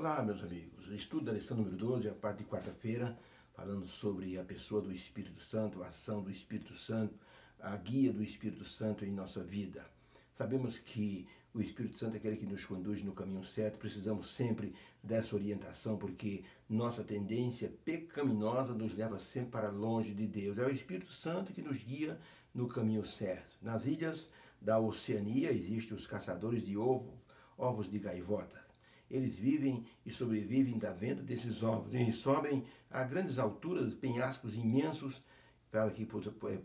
Olá, meus amigos. Estudo da lição número 12, a parte de quarta-feira, falando sobre a pessoa do Espírito Santo, a ação do Espírito Santo, a guia do Espírito Santo em nossa vida. Sabemos que o Espírito Santo é aquele que nos conduz no caminho certo, precisamos sempre dessa orientação, porque nossa tendência pecaminosa nos leva sempre para longe de Deus. É o Espírito Santo que nos guia no caminho certo. Nas ilhas da Oceania existem os caçadores de ovos de gaivotas. Eles vivem e sobrevivem da venda desses ovos. Eles sobem a grandes alturas, penhascos imensos, para que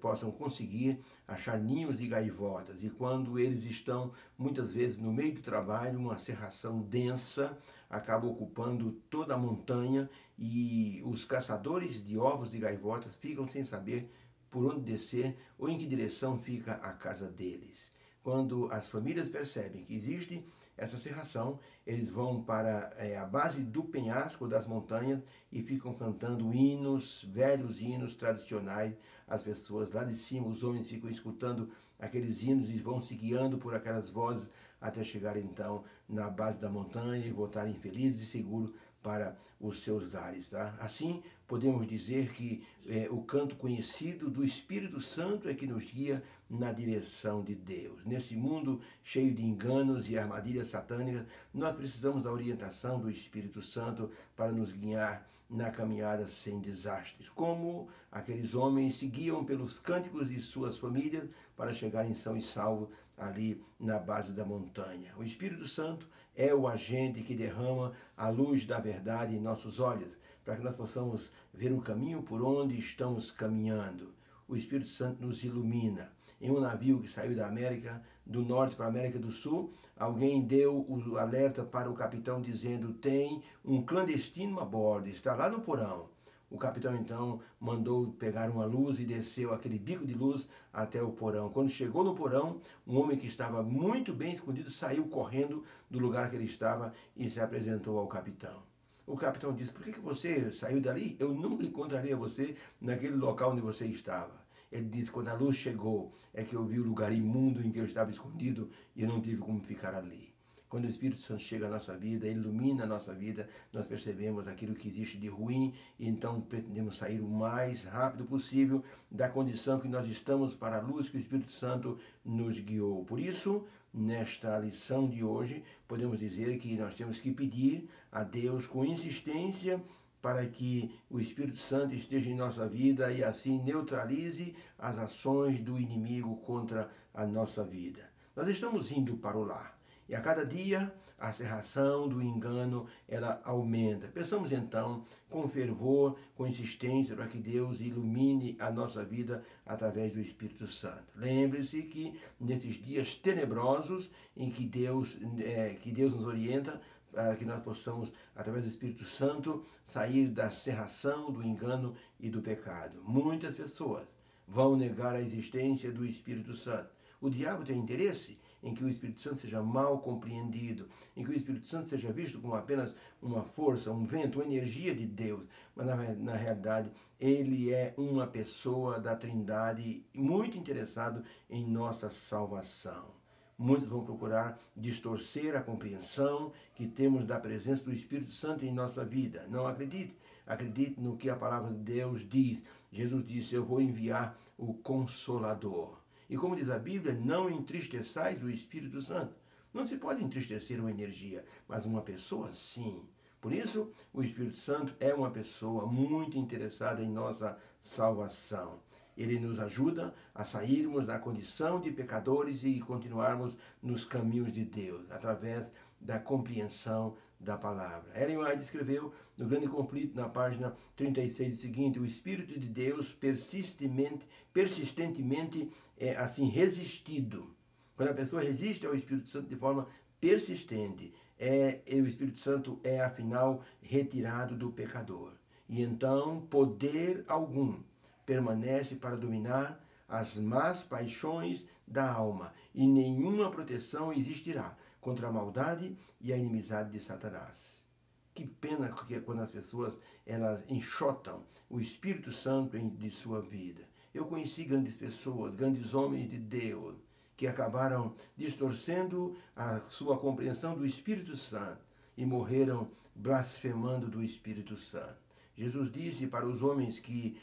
possam conseguir achar ninhos de gaivotas. E quando eles estão, muitas vezes, no meio do trabalho, uma cerração densa acaba ocupando toda a montanha e os caçadores de ovos de gaivotas ficam sem saber por onde descer ou em que direção fica a casa deles. Quando as famílias percebem que existe essa cerração, eles vão para a base do penhasco das montanhas e ficam cantando hinos, velhos hinos tradicionais. As pessoas lá de cima, os homens ficam escutando aqueles hinos e vão se guiando por aquelas vozes até chegar então na base da montanha e voltarem felizes e seguros para os seus lares. Tá? Assim, podemos dizer que o canto conhecido do Espírito Santo é que nos guia na direção de Deus. Nesse mundo cheio de enganos e armadilhas satânicas, nós precisamos da orientação do Espírito Santo para nos guiar na caminhada sem desastres. Como aqueles homens se guiam pelos cânticos de suas famílias para chegarem são e salvos ali na base da montanha. O Espírito Santo é o agente que derrama a luz da verdade em nossos olhos, para que nós possamos ver o caminho por onde estamos caminhando. O Espírito Santo nos ilumina. Em um navio que saiu da América do Norte para a América do Sul, alguém deu o alerta para o capitão dizendo: tem um clandestino a bordo, está lá no porão. O capitão então mandou pegar uma luz e desceu aquele bico de luz até o porão. Quando chegou no porão, um homem que estava muito bem escondido saiu correndo do lugar que ele estava e se apresentou ao capitão. O capitão disse: por que você saiu dali? Eu nunca encontraria você naquele local onde você estava. Ele disse: quando a luz chegou, é que eu vi o lugar imundo em que eu estava escondido e eu não tive como ficar ali. Quando o Espírito Santo chega à nossa vida, ele ilumina a nossa vida, nós percebemos aquilo que existe de ruim e então pretendemos sair o mais rápido possível da condição que nós estamos para a luz que o Espírito Santo nos guiou. Por isso, nesta lição de hoje, podemos dizer que nós temos que pedir a Deus com insistência para que o Espírito Santo esteja em nossa vida e assim neutralize as ações do inimigo contra a nossa vida. Nós estamos indo para o lar. E a cada dia a cerração do engano ela aumenta. Pensamos então com fervor, com insistência para que Deus ilumine a nossa vida através do Espírito Santo. Lembre-se que nesses dias tenebrosos em que Deus nos orienta para que nós possamos, através do Espírito Santo, sair da cerração, do engano e do pecado. Muitas pessoas vão negar a existência do Espírito Santo. O diabo tem interesse em que o Espírito Santo seja mal compreendido, em que o Espírito Santo seja visto como apenas uma força, um vento, uma energia de Deus. Mas na realidade, ele é uma pessoa da Trindade muito interessado em nossa salvação. Muitos vão procurar distorcer a compreensão que temos da presença do Espírito Santo em nossa vida. Não acredite. Acredite no que a palavra de Deus diz. Jesus disse: eu vou enviar o Consolador. E como diz a Bíblia, não entristeçais o Espírito Santo. Não se pode entristecer uma energia, mas uma pessoa sim. Por isso, o Espírito Santo é uma pessoa muito interessada em nossa salvação. Ele nos ajuda a sairmos da condição de pecadores e continuarmos nos caminhos de Deus, através da compreensão da palavra. Ellen White escreveu no Grande Conflito, na página 36, o seguinte: o Espírito de Deus persistentemente é assim resistido. Quando a pessoa resiste ao Espírito Santo de forma persistente, o Espírito Santo é afinal retirado do pecador. E então poder algum permanece para dominar as más paixões da alma, e nenhuma proteção existirá contra a maldade e a inimizade de Satanás. Que pena que quando as pessoas elas enxotam o Espírito Santo de sua vida. Eu conheci grandes pessoas, grandes homens de Deus, que acabaram distorcendo a sua compreensão do Espírito Santo e morreram blasfemando do Espírito Santo. Jesus disse para os homens que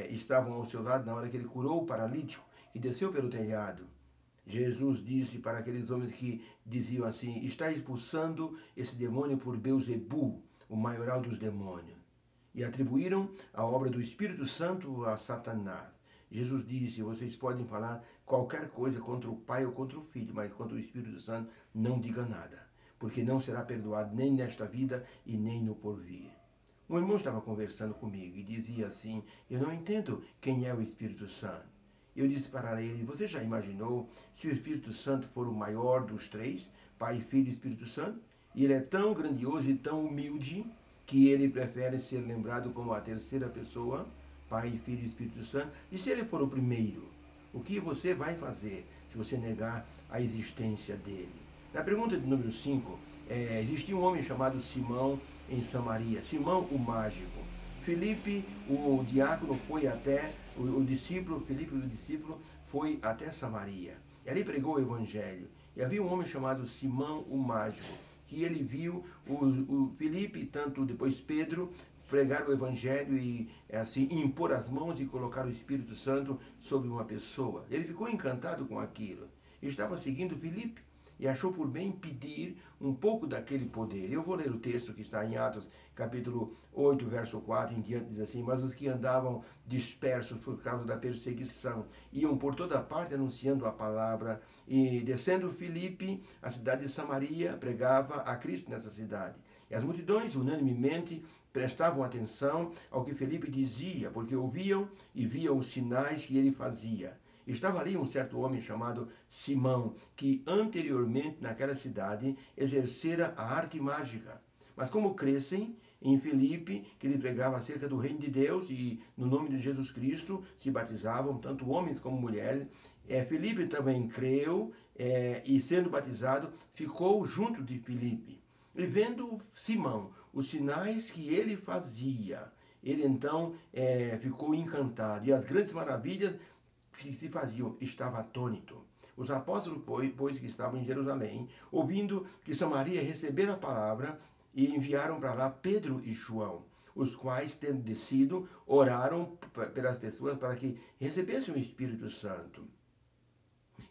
estavam ao seu lado na hora que ele curou o paralítico, que desceu pelo telhado. Jesus disse para aqueles homens que diziam assim: está expulsando esse demônio por Beelzebu, o maioral dos demônios. E atribuíram a obra do Espírito Santo a Satanás. Jesus disse: vocês podem falar qualquer coisa contra o Pai ou contra o Filho, mas contra o Espírito Santo não diga nada, porque não será perdoado nem nesta vida e nem no porvir. Um irmão estava conversando comigo e dizia assim: eu não entendo quem é o Espírito Santo. Eu disse para ele: você já imaginou se o Espírito Santo for o maior dos três, Pai, Filho e Espírito Santo? E ele é tão grandioso e tão humilde que ele prefere ser lembrado como a terceira pessoa, Pai, Filho e Espírito Santo. E se ele for o primeiro, o que você vai fazer se você negar a existência dele? Na pergunta de número 5, existia um homem chamado Simão em Samaria, Simão o mágico. Filipe, o diácono, foi até, Filipe, o discípulo, foi até Samaria. E ali pregou o evangelho. E havia um homem chamado Simão o mágico, que ele viu o Filipe e tanto depois Pedro pregar o evangelho e assim impor as mãos e colocar o Espírito Santo sobre uma pessoa. Ele ficou encantado com aquilo. Estava seguindo Filipe e achou por bem pedir um pouco daquele poder. Eu vou ler o texto que está em Atos, capítulo 8, verso 4 em diante, diz assim: mas os que andavam dispersos por causa da perseguição iam por toda parte anunciando a palavra, e descendo Filipe, a cidade de Samaria, pregava a Cristo nessa cidade. E as multidões unanimemente prestavam atenção ao que Filipe dizia, porque ouviam e viam os sinais que ele fazia. Estava ali um certo homem chamado Simão, que anteriormente naquela cidade exercera a arte mágica. Mas como crescem em Filipe, que lhe pregava acerca do reino de Deus e no nome de Jesus Cristo se batizavam, tanto homens como mulheres, Filipe também creu e sendo batizado ficou junto de Filipe. E vendo Simão os sinais que ele fazia, ele então ficou encantado e as grandes maravilhas que se faziam, estava atônito. Os apóstolos, pois que estavam em Jerusalém, ouvindo que Samaria recebera a palavra, e enviaram para lá Pedro e João, os quais, tendo descido, oraram pelas pessoas para que recebessem o Espírito Santo.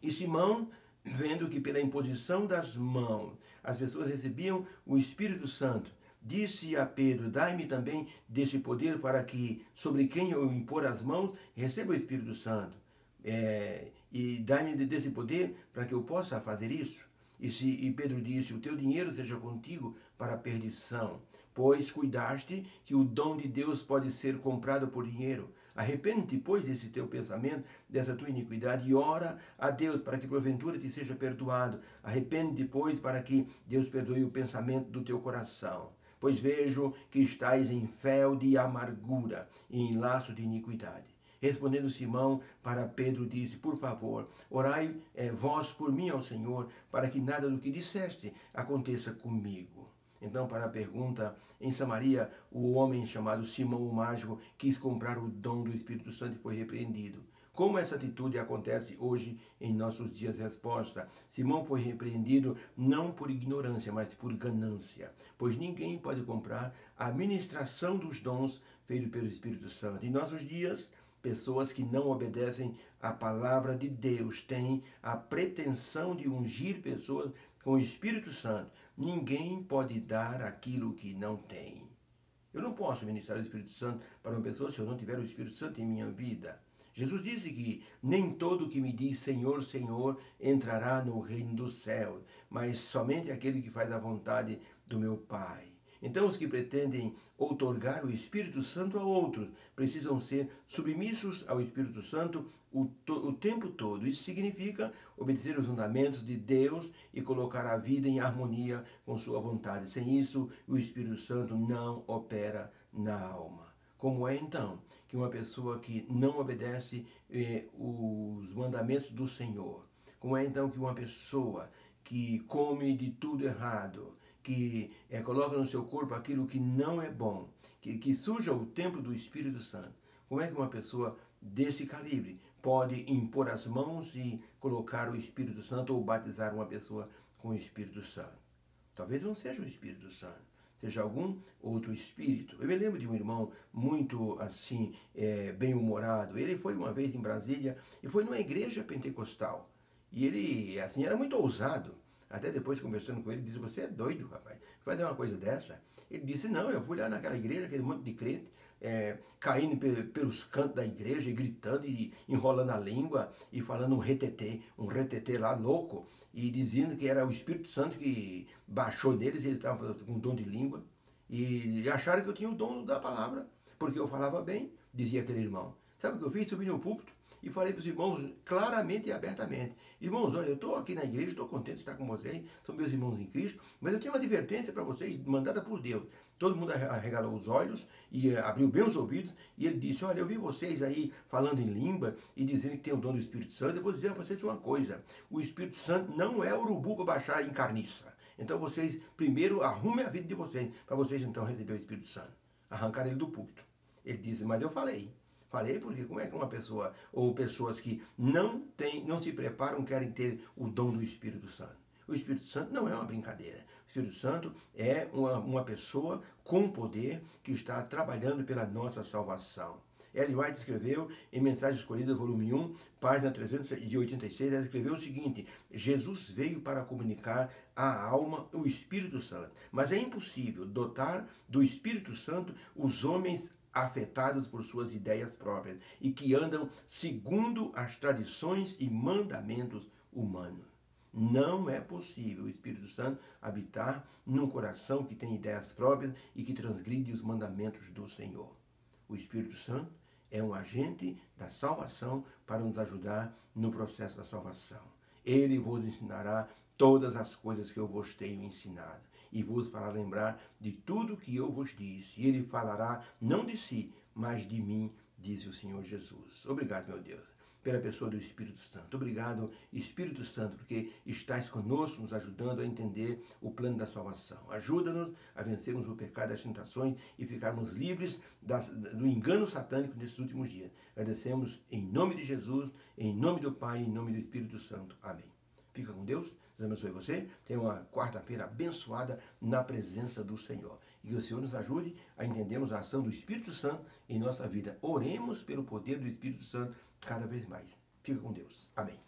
E Simão, vendo que pela imposição das mãos as pessoas recebiam o Espírito Santo, disse a Pedro: dai-me também desse poder para que, sobre quem eu impor as mãos, receba o Espírito Santo. E dai-me desse poder para que eu possa fazer isso. E Pedro disse: o teu dinheiro seja contigo para a perdição, pois cuidaste que o dom de Deus pode ser comprado por dinheiro. Arrepende-te, pois, desse teu pensamento, dessa tua iniquidade, e ora a Deus para que porventura te seja perdoado. Arrepende-te, pois, para que Deus perdoe o pensamento do teu coração. Pois vejo que estais em fel de amargura e em laço de iniquidade. Respondendo Simão para Pedro, disse: por favor, orai vós por mim ao Senhor, para que nada do que disseste aconteça comigo. Então, para a pergunta, em Samaria, o homem chamado Simão o mágico quis comprar o dom do Espírito Santo e foi repreendido. Como essa atitude acontece hoje em nossos dias? Resposta: Simão foi repreendido não por ignorância, mas por ganância, pois ninguém pode comprar a ministração dos dons feito pelo Espírito Santo. Em nossos dias, pessoas que não obedecem à palavra de Deus têm a pretensão de ungir pessoas com o Espírito Santo. Ninguém pode dar aquilo que não tem. Eu não posso ministrar o Espírito Santo para uma pessoa se eu não tiver o Espírito Santo em minha vida. Jesus disse que nem todo que me diz Senhor, Senhor entrará no reino dos céus, mas somente aquele que faz a vontade do meu Pai. Então, os que pretendem outorgar o Espírito Santo a outros precisam ser submissos ao Espírito Santo o tempo todo. Isso significa obedecer os mandamentos de Deus e colocar a vida em harmonia com sua vontade. Sem isso, o Espírito Santo não opera na alma. Como é então que uma pessoa que não obedece os mandamentos do Senhor? Como é então que uma pessoa que come de tudo errado, que coloca no seu corpo aquilo que não é bom, que suja o templo do Espírito Santo? Como é que uma pessoa desse calibre pode impor as mãos e colocar o Espírito Santo ou batizar uma pessoa com o Espírito Santo? Talvez não seja o Espírito Santo, seja algum outro espírito. Eu me lembro de um irmão muito assim, bem-humorado. Ele foi uma vez em Brasília e foi numa igreja pentecostal. E ele, assim, era muito ousado. Até depois, conversando com ele, disse, você é doido, rapaz, fazer uma coisa dessa? Ele disse, não, eu fui lá naquela igreja, aquele monte de crente, caindo pelos cantos da igreja e gritando e enrolando a língua e falando um retetê lá louco, e dizendo que era o Espírito Santo que baixou neles, e eles estavam com dom de língua, e acharam que eu tinha o dom da palavra, porque eu falava bem, dizia aquele irmão. Sabe o que eu fiz? Subi no púlpito e falei para os irmãos claramente e abertamente. Irmãos, olha, eu estou aqui na igreja, estou contente de estar com vocês, são meus irmãos em Cristo, mas eu tenho uma advertência para vocês, mandada por Deus. Todo mundo arregalou os olhos e abriu bem os ouvidos, e ele disse, olha, eu vi vocês aí falando em língua e dizendo que tem o dom do Espírito Santo. Eu vou dizer para vocês uma coisa, o Espírito Santo não é urubu para baixar em carniça. Então vocês primeiro arrumem a vida de vocês, para vocês então receber o Espírito Santo. Arrancaram ele do púlpito. Ele disse, mas eu falei. Falei porque como é que uma pessoa, ou pessoas que não se preparam, querem ter o dom do Espírito Santo? O Espírito Santo não é uma brincadeira. O Espírito Santo é uma pessoa com poder que está trabalhando pela nossa salvação. Ellen White escreveu em Mensagem Escolhida, volume 1, página 386, ela escreveu o seguinte, Jesus veio para comunicar à alma o Espírito Santo, mas é impossível dotar do Espírito Santo os homens afetados por suas ideias próprias e que andam segundo as tradições e mandamentos humanos. Não é possível o Espírito Santo habitar num coração que tem ideias próprias e que transgride os mandamentos do Senhor. O Espírito Santo é um agente da salvação para nos ajudar no processo da salvação. Ele vos ensinará todas as coisas que eu vos tenho ensinado, e vos fará lembrar de tudo que eu vos disse. E ele falará não de si, mas de mim, diz o Senhor Jesus. Obrigado, meu Deus, pela pessoa do Espírito Santo. Obrigado, Espírito Santo, porque estás conosco, nos ajudando a entender o plano da salvação. Ajuda-nos a vencermos o pecado das tentações e ficarmos livres do engano satânico nesses últimos dias. Agradecemos em nome de Jesus, em nome do Pai, em nome do Espírito Santo. Amém. Fica com Deus. Deus abençoe você. Tenha uma quarta-feira abençoada na presença do Senhor. E que o Senhor nos ajude a entendermos a ação do Espírito Santo em nossa vida. Oremos pelo poder do Espírito Santo cada vez mais. Fica com Deus. Amém.